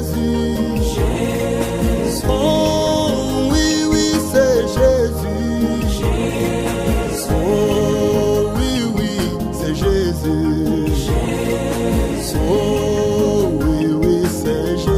Jésus. Oh oui, oui, c'est Jésus. Oh oui, oui, c'est Jésus. Oh oui, oui, c'est Jésus.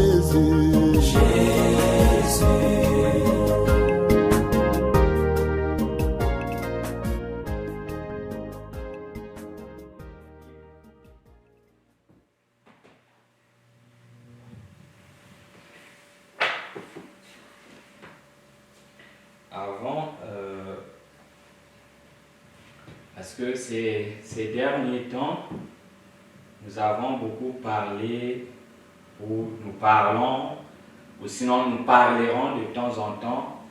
Avant, parce que ces derniers temps, nous avons beaucoup parlé, ou nous parlons, ou sinon nous parlerons de temps en temps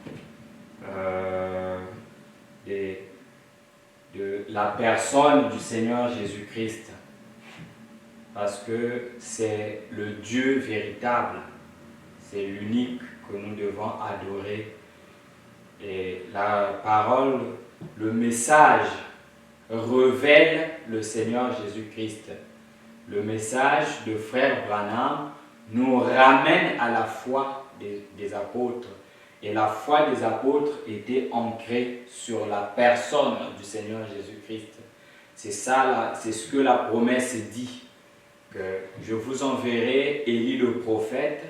de la personne du Seigneur Jésus-Christ. Parce que c'est le Dieu véritable, c'est l'unique que nous devons adorer. Et la parole, le message révèle le Seigneur Jésus-Christ. Le message de Frère Branham nous ramène à la foi des apôtres. Et la foi des apôtres était ancrée sur la personne du Seigneur Jésus-Christ. C'est ça, c'est ce que la promesse dit. Que je vous enverrai Élie le prophète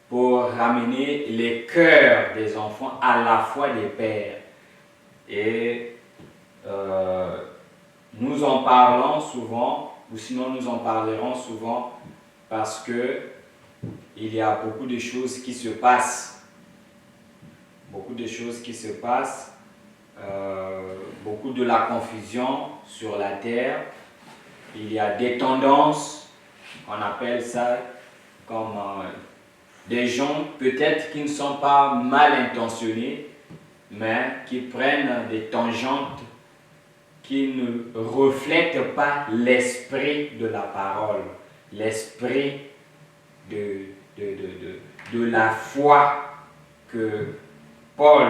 pour ramener les cœurs des enfants à la foi des pères. Et nous en parlons souvent, ou sinon nous en parlerons souvent, parce que il y a beaucoup de choses qui se passent. Beaucoup de choses qui se passent, beaucoup de la confusion sur la terre. Il y a des tendances, on appelle ça comme des gens peut-être qui ne sont pas mal intentionnés, mais qui prennent des tangentes qui ne reflètent pas l'esprit de la parole, l'esprit de la foi que Paul,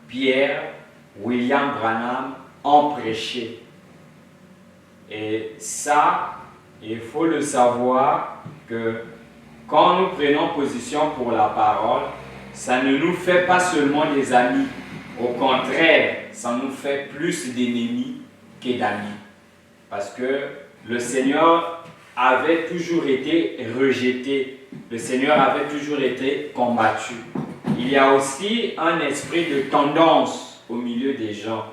Pierre, William Branham ont prêché. Et ça, il faut le savoir que quand nous prenons position pour la parole, ça ne nous fait pas seulement des amis. Au contraire, ça nous fait plus d'ennemis que d'amis. Parce que le Seigneur avait toujours été rejeté. Le Seigneur avait toujours été combattu. Il y a aussi un esprit de tendance au milieu des gens.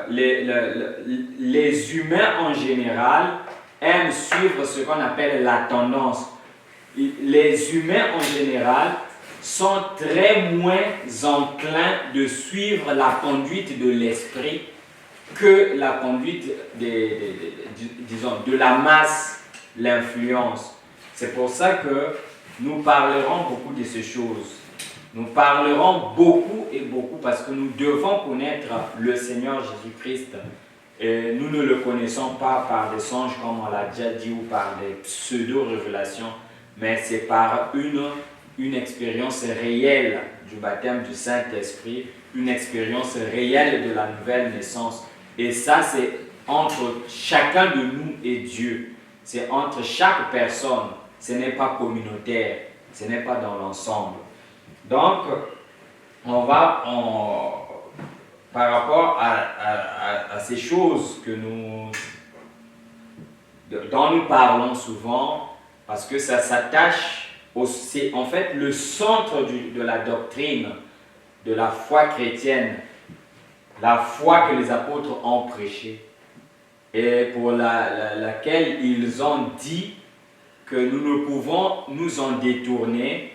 Les humains en général aiment suivre ce qu'on appelle la tendance. Les humains en général sont très moins enclins de suivre la conduite de l'esprit que la conduite de la masse, l'influence. C'est pour ça que nous parlerons beaucoup de ces choses. Nous parlerons beaucoup et beaucoup parce que nous devons connaître le Seigneur Jésus-Christ. Et nous ne le connaissons pas par des songes comme on l'a déjà dit ou par des pseudo-révélations, mais c'est par une expérience réelle du baptême du Saint-Esprit, une expérience réelle de la nouvelle naissance. Et ça, c'est entre chacun de nous et Dieu. C'est entre chaque personne. Ce n'est pas communautaire. Ce n'est pas dans l'ensemble. Donc, par rapport à ces choses dont nous parlons souvent, parce que ça s'attache, c'est en fait le centre de la doctrine, de la foi chrétienne, la foi que les apôtres ont prêchée, et pour laquelle ils ont dit que nous ne pouvons nous en détourner,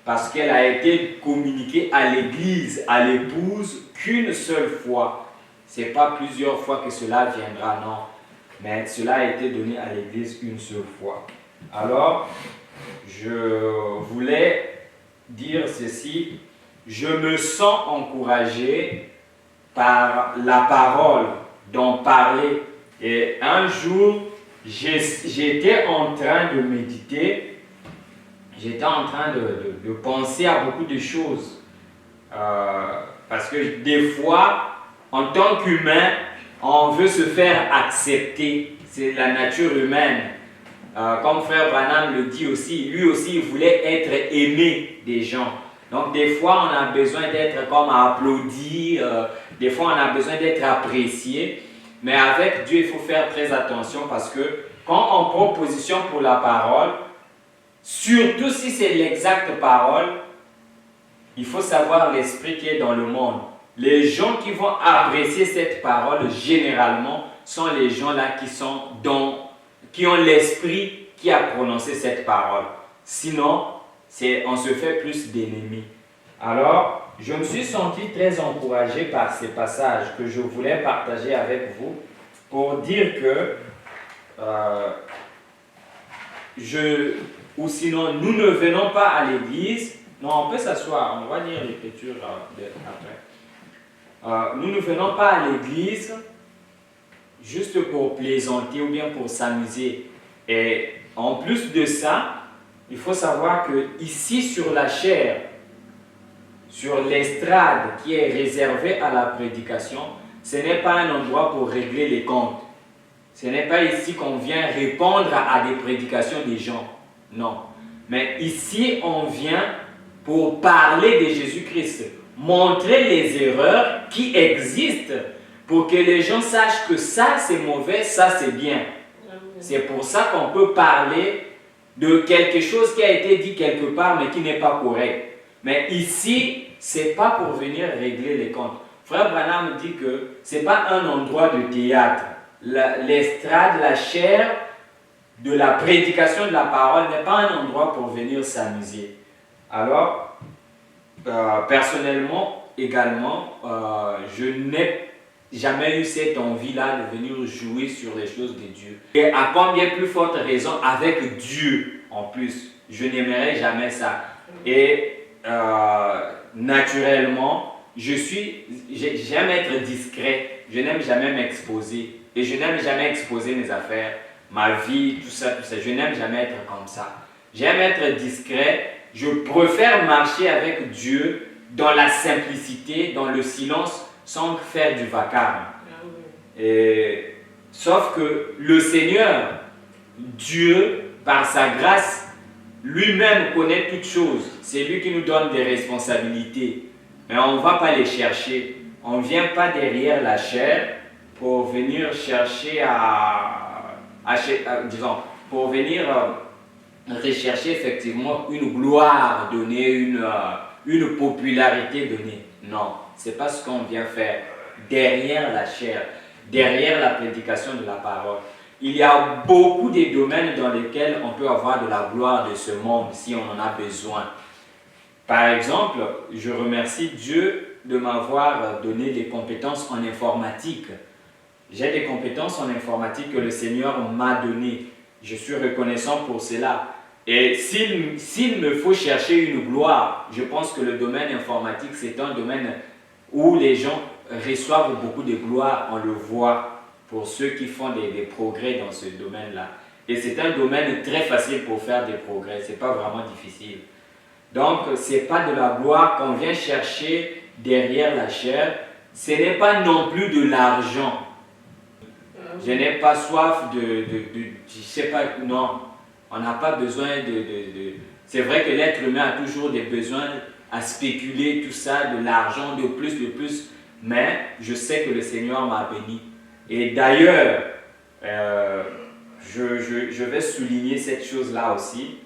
parce qu'elle a été communiquée à l'Église, à l'épouse, qu'une seule fois. Ce n'est pas plusieurs fois que cela viendra, non. Mais cela a été donné à l'Église une seule fois. Alors, je voulais dire ceci. Je me sens encouragé par la parole dont parler. Et un jour, j'étais en train de méditer. J'étais en train de penser à beaucoup de choses. Parce que des fois, en tant qu'humain, on veut se faire accepter. C'est la nature humaine. Comme frère Branham le dit aussi, lui aussi il voulait être aimé des gens. Donc des fois on a besoin d'être comme applaudi, des fois on a besoin d'être apprécié. Mais avec Dieu il faut faire très attention parce que quand on prend position pour la parole, surtout si c'est l'exacte parole, il faut savoir l'esprit qui est dans le monde. Les gens qui vont apprécier cette parole, généralement, sont les gens là qui ont l'esprit qui a prononcé cette parole. Sinon, on se fait plus d'ennemis. Alors, je me suis senti très encouragé par ces passages que je voulais partager avec vous pour dire que ou sinon, nous ne venons pas à l'église. Non, on peut s'asseoir, on va lire l'écriture après. Nous ne venons pas à l'église juste pour plaisanter ou bien pour s'amuser. Et en plus de ça, il faut savoir que ici sur la chaire, sur l'estrade qui est réservée à la prédication, ce n'est pas un endroit pour régler les comptes. Ce n'est pas ici qu'on vient répondre à des prédications des gens. Non. Mais ici, on vient pour parler de Jésus-Christ, montrer les erreurs qui existent pour que les gens sachent que ça c'est mauvais, ça c'est bien. C'est pour ça qu'on peut parler de quelque chose qui a été dit quelque part mais qui n'est pas correct. Mais ici, ce n'est pas pour venir régler les comptes. Frère Branham dit que ce n'est pas un endroit de théâtre. L'estrade, la chair de la prédication de la parole n'est pas un endroit pour venir s'amuser. Alors, personnellement, également, je n'ai jamais eu cette envie-là de venir jouer sur les choses de Dieu. Et à combien plus forte raison avec Dieu en plus, je n'aimerais jamais ça. Et naturellement, j'aime être discret, je n'aime jamais m'exposer. Et je n'aime jamais exposer mes affaires, ma vie, tout ça. Je n'aime jamais être comme ça. J'aime être discret. Je préfère marcher avec Dieu dans la simplicité, dans le silence, sans faire du vacarme. Sauf que le Seigneur, Dieu, par sa grâce, lui-même connaît toutes choses. C'est lui qui nous donne des responsabilités. Mais on ne va pas les chercher. On ne vient pas derrière la chair pour venir chercher pour venir rechercher effectivement une gloire donnée, une popularité donnée. Non, ce n'est pas ce qu'on vient faire derrière la chair, derrière la prédication de la parole. Il y a beaucoup de domaines dans lesquels on peut avoir de la gloire de ce monde si on en a besoin. Par exemple, je remercie Dieu de m'avoir donné des compétences en informatique. J'ai des compétences en informatique que le Seigneur m'a données. Je suis reconnaissant pour cela. Et s'il me faut chercher une gloire, je pense que le domaine informatique, c'est un domaine où les gens reçoivent beaucoup de gloire. On le voit pour ceux qui font des progrès dans ce domaine-là. Et c'est un domaine très facile pour faire des progrès. Ce n'est pas vraiment difficile. Donc, ce n'est pas de la gloire qu'on vient chercher derrière la chair. Ce n'est pas non plus de l'argent. Je n'ai pas soif je sais pas, non. On n'a pas besoin c'est vrai que l'être humain a toujours des besoins à spéculer, tout ça, de l'argent, de plus. Mais je sais que le Seigneur m'a béni. Et d'ailleurs, je vais souligner cette chose-là aussi.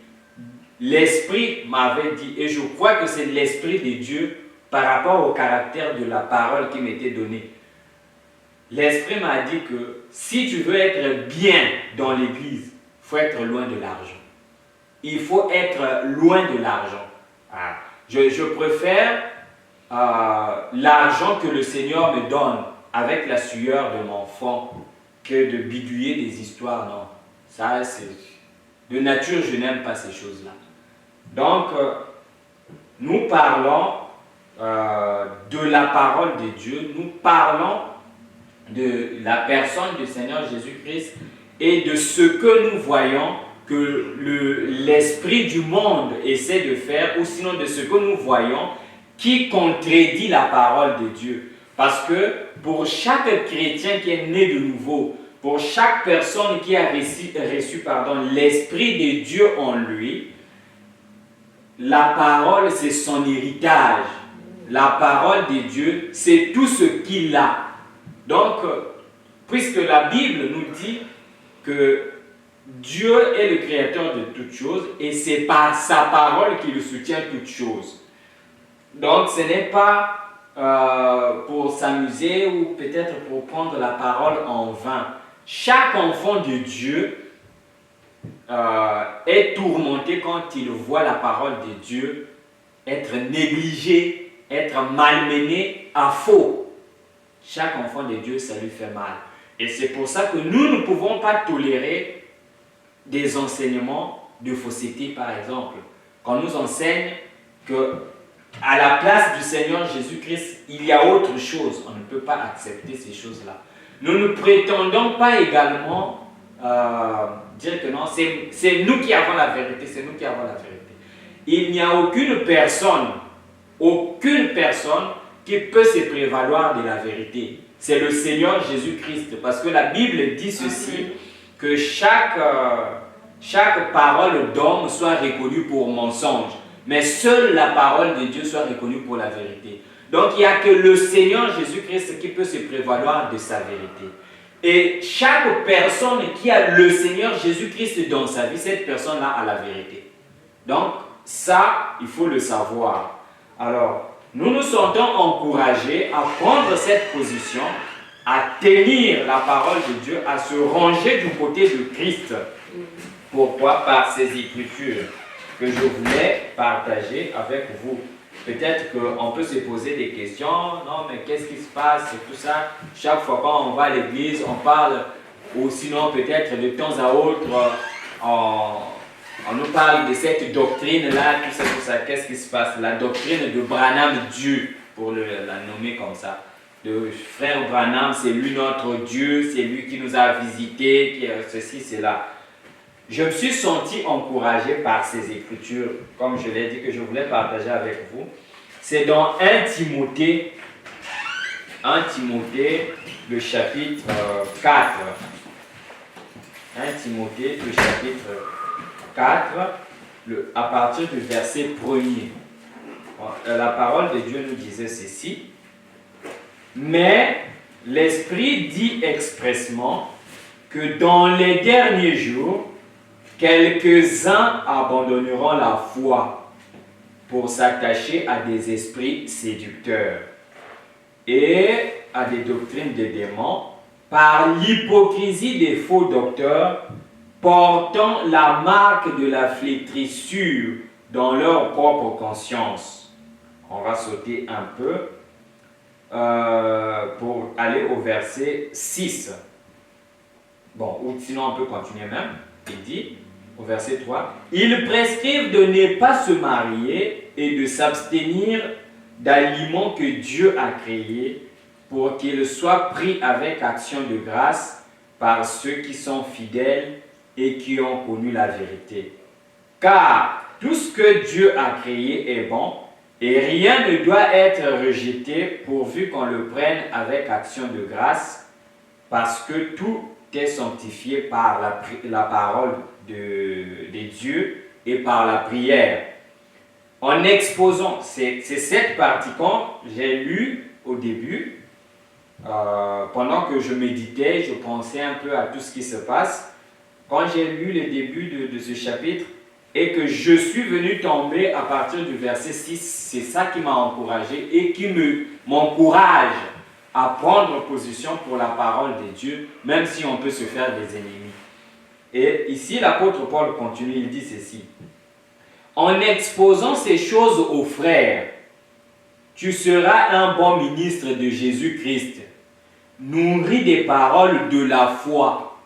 L'Esprit m'avait dit, et je crois que c'est l'Esprit de Dieu par rapport au caractère de la parole qui m'était donnée. L'Esprit m'a dit que si tu veux être bien dans l'Église, il faut être loin de l'argent. Il faut être loin de l'argent. Je préfère l'argent que le Seigneur me donne avec la sueur de mon front que de bidouiller des histoires. Non, ça c'est... De nature, je n'aime pas ces choses-là. Donc, nous parlons de la parole de Dieu, nous parlons de la personne du Seigneur Jésus-Christ et de ce que nous voyons que l'esprit du monde essaie de faire, ou sinon de ce que nous voyons qui contredit la parole de Dieu. Parce que pour chaque chrétien qui est né de nouveau, pour chaque personne qui a reçu l'Esprit de Dieu en lui, la parole, c'est son héritage. La parole de Dieu, c'est tout ce qu'il a. Donc, puisque la Bible nous dit que Dieu est le créateur de toutes choses et c'est par sa parole qu'il soutient toutes choses. Donc, ce n'est pas pour s'amuser ou peut-être pour prendre la parole en vain. Chaque enfant de Dieu est tourmenté quand il voit la parole de Dieu être négligée, être malmenée à faux. Chaque enfant de Dieu, ça lui fait mal. Et c'est pour ça que nous ne pouvons pas tolérer des enseignements de fausseté, par exemple. Quand on nous enseigne que à la place du Seigneur Jésus-Christ, il y a autre chose, on ne peut pas accepter ces choses-là. Nous ne prétendons pas également dire que non, c'est nous qui avons la vérité, c'est nous qui avons la vérité. Il n'y a aucune personne qui peut se prévaloir de la vérité. C'est le Seigneur Jésus-Christ. Parce que la Bible dit ceci, que chaque parole d'homme soit reconnue pour mensonge. Mais seule la parole de Dieu soit reconnue pour la vérité. Donc il n'y a que le Seigneur Jésus-Christ qui peut se prévaloir de sa vérité. Et chaque personne qui a le Seigneur Jésus-Christ dans sa vie, cette personne-là a la vérité. Donc ça, il faut le savoir. Alors, nous nous sentons encouragés à prendre cette position, à tenir la parole de Dieu, à se ranger du côté de Christ. Pourquoi? Par ces Écritures que je voulais partager avec vous. Peut-être qu'on peut se poser des questions. Non, mais qu'est-ce qui se passe et tout ça? Chaque fois quand on va à l'église, on parle, ou sinon peut-être de temps à autre, on nous parle de cette doctrine-là, tout ça. Qu'est-ce qui se passe? La doctrine de Branham Dieu, pour la nommer comme ça. De frère Branham, c'est lui notre Dieu, c'est lui qui nous a visités, qui a ceci, cela. Je me suis senti encouragé par ces Écritures, comme je l'ai dit, que je voulais partager avec vous. C'est dans 1 Timothée, le chapitre 4. 1 Timothée, le chapitre 4, à partir du verset 1er. La parole de Dieu nous disait ceci. Mais l'Esprit dit expressement que dans les derniers jours, quelques-uns abandonneront la foi pour s'attacher à des esprits séducteurs et à des doctrines des démons par l'hypocrisie des faux docteurs portant la marque de la flétrissure dans leur propre conscience. On va sauter un peu pour aller au verset 6. Bon, ou sinon on peut continuer même. Il dit, au verset 3, « Ils prescrivent de ne pas se marier et de s'abstenir d'aliments que Dieu a créés pour qu'ils soient pris avec action de grâce par ceux qui sont fidèles et qui ont connu la vérité. Car tout ce que Dieu a créé est bon et rien ne doit être rejeté pourvu qu'on le prenne avec action de grâce parce que tout est sanctifié par la parole de Dieu et par la prière. » En exposant, c'est cette partie quand j'ai lu au début, pendant que je méditais, je pensais un peu à tout ce qui se passe. Quand j'ai lu le début de ce chapitre et que je suis venu tomber à partir du verset 6, c'est ça qui m'a encouragé et qui m'encourage à prendre position pour la parole de Dieu, même si on peut se faire des ennemis. Et ici, l'apôtre Paul continue, il dit ceci. « En exposant ces choses aux frères, tu seras un bon ministre de Jésus-Christ, nourri des paroles de la foi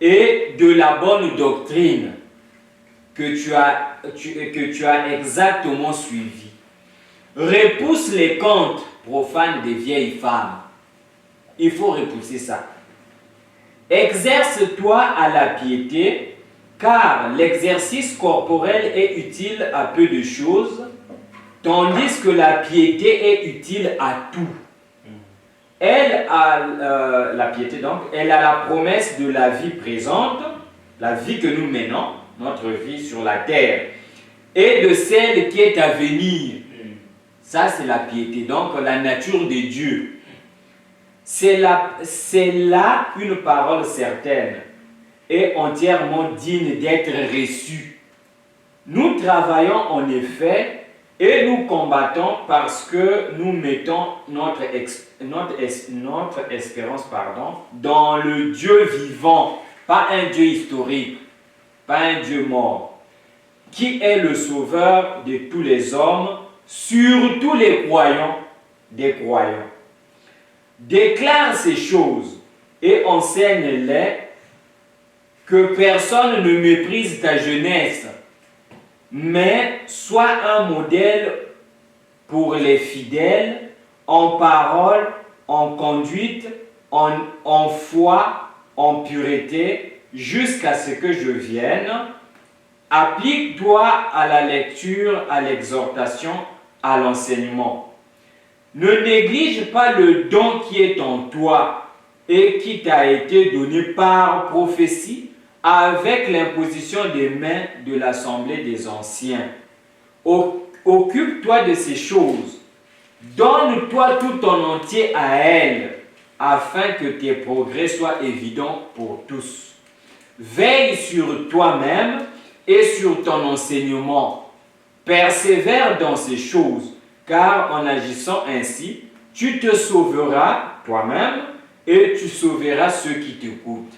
et de la bonne doctrine que tu as exactement suivi. Repousse les contes profanes des vieilles femmes. » Il faut repousser ça. « Exerce-toi à la piété, car l'exercice corporel est utile à peu de choses, tandis que la piété est utile à tout. elle a, la piété donc, elle a la promesse de la vie présente, la vie que nous menons, notre vie sur la terre, et de celle qui est à venir. Ça, c'est la piété, donc la nature de Dieu. C'est là une parole certaine et entièrement digne d'être reçue. Nous travaillons en effet et nous combattons parce que nous mettons notre espérance dans le Dieu vivant, pas un Dieu historique, pas un Dieu mort, qui est le sauveur de tous les hommes, surtout les croyants des croyants. Déclare ces choses et enseigne-les, que personne ne méprise ta jeunesse, mais sois un modèle pour les fidèles en parole, en conduite, en foi, en pureté, jusqu'à ce que je vienne. Applique-toi à la lecture, à l'exhortation, à l'enseignement. Ne néglige pas le don qui est en toi et qui t'a été donné par prophétie avec l'imposition des mains de l'assemblée des anciens. Occupe-toi de ces choses. Donne-toi tout ton entier à elles, afin que tes progrès soient évidents pour tous. Veille sur toi-même et sur ton enseignement. Persévère dans ces choses, car en agissant ainsi, tu te sauveras toi-même et tu sauveras ceux qui t'écoutent.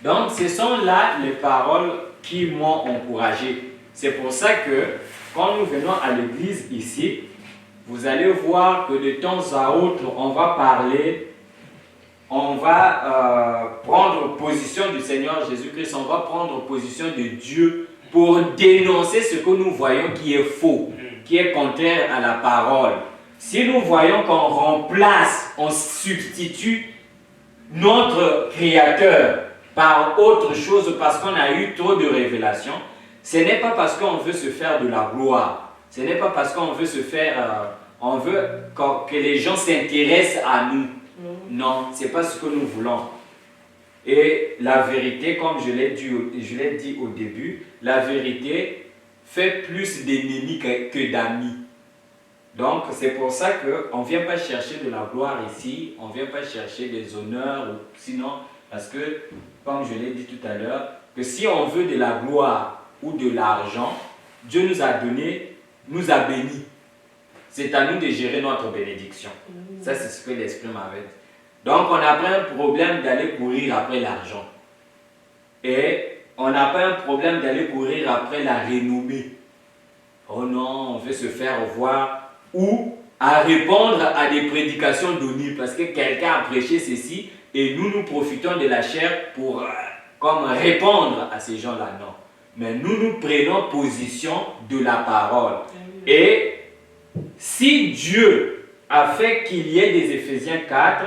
Donc, ce sont là les paroles qui m'ont encouragé. C'est pour ça que, quand nous venons à l'église ici, vous allez voir que de temps à autre, on va parler, on va prendre position du Seigneur Jésus-Christ, on va prendre position de Dieu pour dénoncer ce que nous voyons qui est faux, qui est contraire à la parole. Si nous voyons qu'on remplace, on substitue notre Créateur par autre chose parce qu'on a eu trop de révélations, ce n'est pas parce qu'on veut se faire de la gloire, ce n'est pas parce qu'on veut se faire, on veut que les gens s'intéressent à nous. Non, ce n'est pas ce que nous voulons. Et la vérité, comme je l'ai dit au début, la vérité fait plus d'ennemis que d'amis. Donc, c'est pour ça qu'on ne vient pas chercher de la gloire ici, on ne vient pas chercher des honneurs, sinon, parce que, comme je l'ai dit tout à l'heure, que si on veut de la gloire ou de l'argent, Dieu nous a donné, nous a bénis. C'est à nous de gérer notre bénédiction. Ça, c'est ce que l'Esprit m'avait dit. Donc, on n'a pas un problème d'aller courir après l'argent. Et on n'a pas un problème d'aller courir après la renommée. Oh non, on veut se faire voir ou à répondre à des prédications données parce que quelqu'un a prêché ceci et nous profitons de la chair pour comme répondre à ces gens-là. Non. Mais nous prenons position de la parole. Et si Dieu a fait qu'il y ait des Éphésiens 4,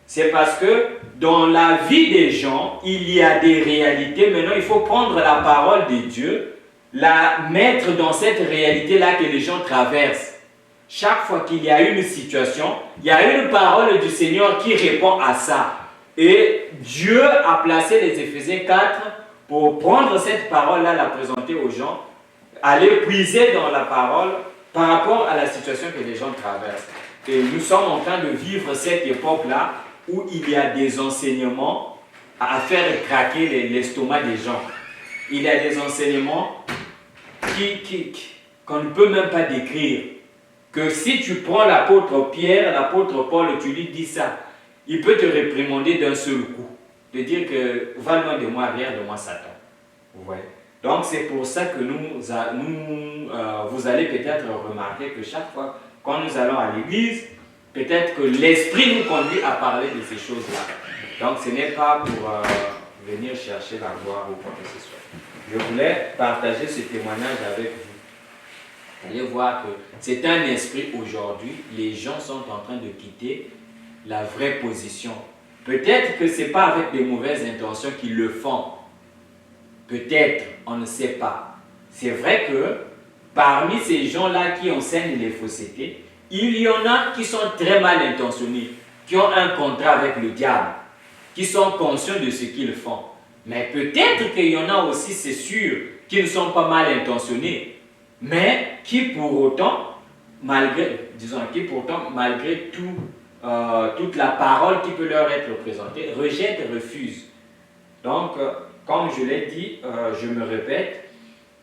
c'est parce que dans la vie des gens, il y a des réalités. Maintenant, il faut prendre la parole de Dieu, la mettre dans cette réalité-là que les gens traversent. Chaque fois qu'il y a une situation, il y a une parole du Seigneur qui répond à ça. Et Dieu a placé les Éphésiens 4 pour prendre cette parole-là, la présenter aux gens, aller puiser dans la parole par rapport à la situation que les gens traversent. Et nous sommes en train de vivre cette époque-là où il y a des enseignements à faire craquer l'estomac des gens. Il y a des enseignements qu'on ne peut même pas décrire. Que si tu prends l'apôtre Pierre, l'apôtre Paul, tu lui dis ça, il peut te réprimander d'un seul coup. De dire que va loin de moi, arrière de moi, Satan. Vous voyez? Donc c'est pour ça que vous allez peut-être remarquer que chaque fois quand nous allons à l'église, peut-être que l'esprit nous conduit à parler de ces choses-là. Donc ce n'est pas pour venir chercher la gloire ou quoi que ce soit. Je voulais partager ce témoignage avec vous. Vous allez voir que c'est un esprit aujourd'hui. Les gens sont en train de quitter la vraie position. Peut-être que ce n'est pas avec de mauvaises intentions qu'ils le font. Peut-être, on ne sait pas. C'est vrai que parmi ces gens-là qui enseignent les faussetés, il y en a qui sont très mal intentionnés, qui ont un contrat avec le diable, qui sont conscients de ce qu'ils font. Mais peut-être qu'il y en a aussi, c'est sûr, qui ne sont pas mal intentionnés, mais qui pour autant, malgré toute la parole qui peut leur être présentée, rejettent et refusent. Donc, comme je l'ai dit, je me répète,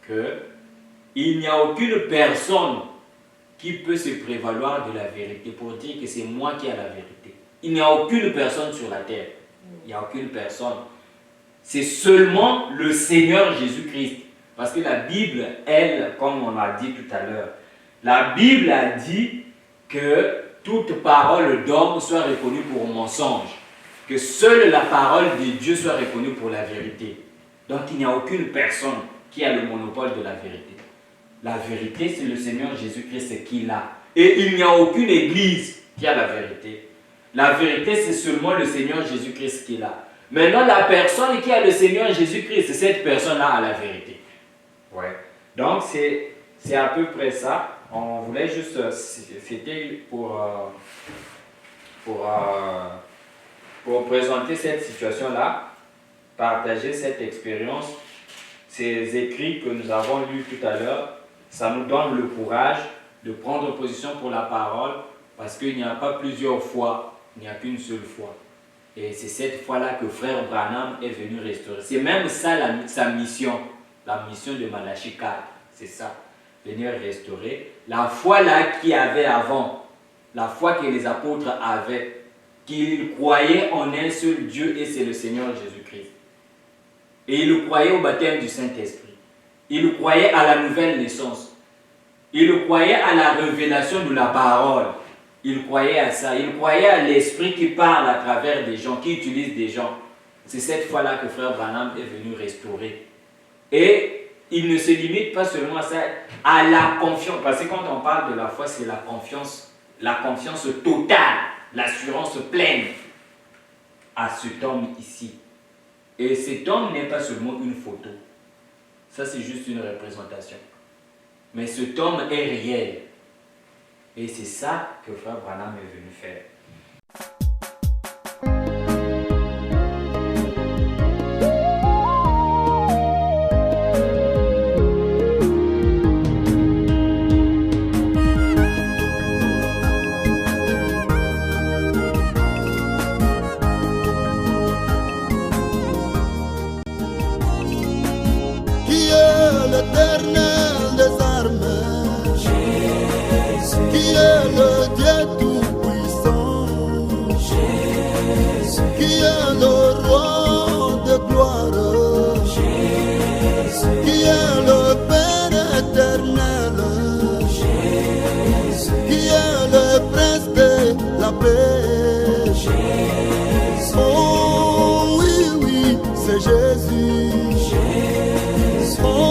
qu'il n'y a aucune personne qui peut se prévaloir de la vérité pour dire que c'est moi qui ai la vérité. Il n'y a aucune personne sur la terre. Il n'y a aucune personne. C'est seulement le Seigneur Jésus-Christ. Parce que la Bible, elle, comme on l'a dit tout à l'heure, la Bible a dit que toute parole d'homme soit reconnue pour mensonge. Que seule la parole de Dieu soit reconnue pour la vérité. Donc il n'y a aucune personne qui a le monopole de la vérité. La vérité, c'est le Seigneur Jésus-Christ qui l'a. Et il n'y a aucune église qui a la vérité. La vérité, c'est seulement le Seigneur Jésus-Christ qui l'a. Maintenant, la personne qui a le Seigneur Jésus-Christ, cette personne-là a la vérité. Ouais. Donc, c'est à peu près ça. On voulait juste, c'était pour présenter cette situation-là, partager cette expérience, ces écrits que nous avons lus tout à l'heure. Ça nous donne le courage de prendre position pour la parole, parce qu'il n'y a pas plusieurs fois, il n'y a qu'une seule fois. Et c'est cette fois-là que frère Branham est venu restaurer. C'est même ça sa mission, la mission de Malachie 4. C'est ça, venir restaurer. La foi là qu'il y avait avant, la foi que les apôtres avaient, qu'ils croyaient en un seul Dieu et c'est le Seigneur Jésus-Christ. Et ils croyaient au baptême du Saint-Esprit. Ils croyaient à la nouvelle naissance. Ils croyaient à la révélation de la parole. Ils croyaient à ça. Ils croyaient à l'esprit qui parle à travers des gens, qui utilise des gens. C'est cette fois-là que frère Branham est venu restaurer. Et il ne se limite pas seulement à ça, à la confiance. Parce que quand on parle de la foi, c'est la confiance totale, l'assurance pleine à cet homme ici. Et cet homme n'est pas seulement une photo. Ça, c'est juste une représentation. Mais cet homme est réel. Et c'est ça que frère Branham est venu faire. Qui est l'Éternel des armées, qui est le Dieu tout-puissant, qui est le roi de gloire, qui est le Père éternel, qui est le prince de la paix. Oh oui, oui, c'est Jésus. Oh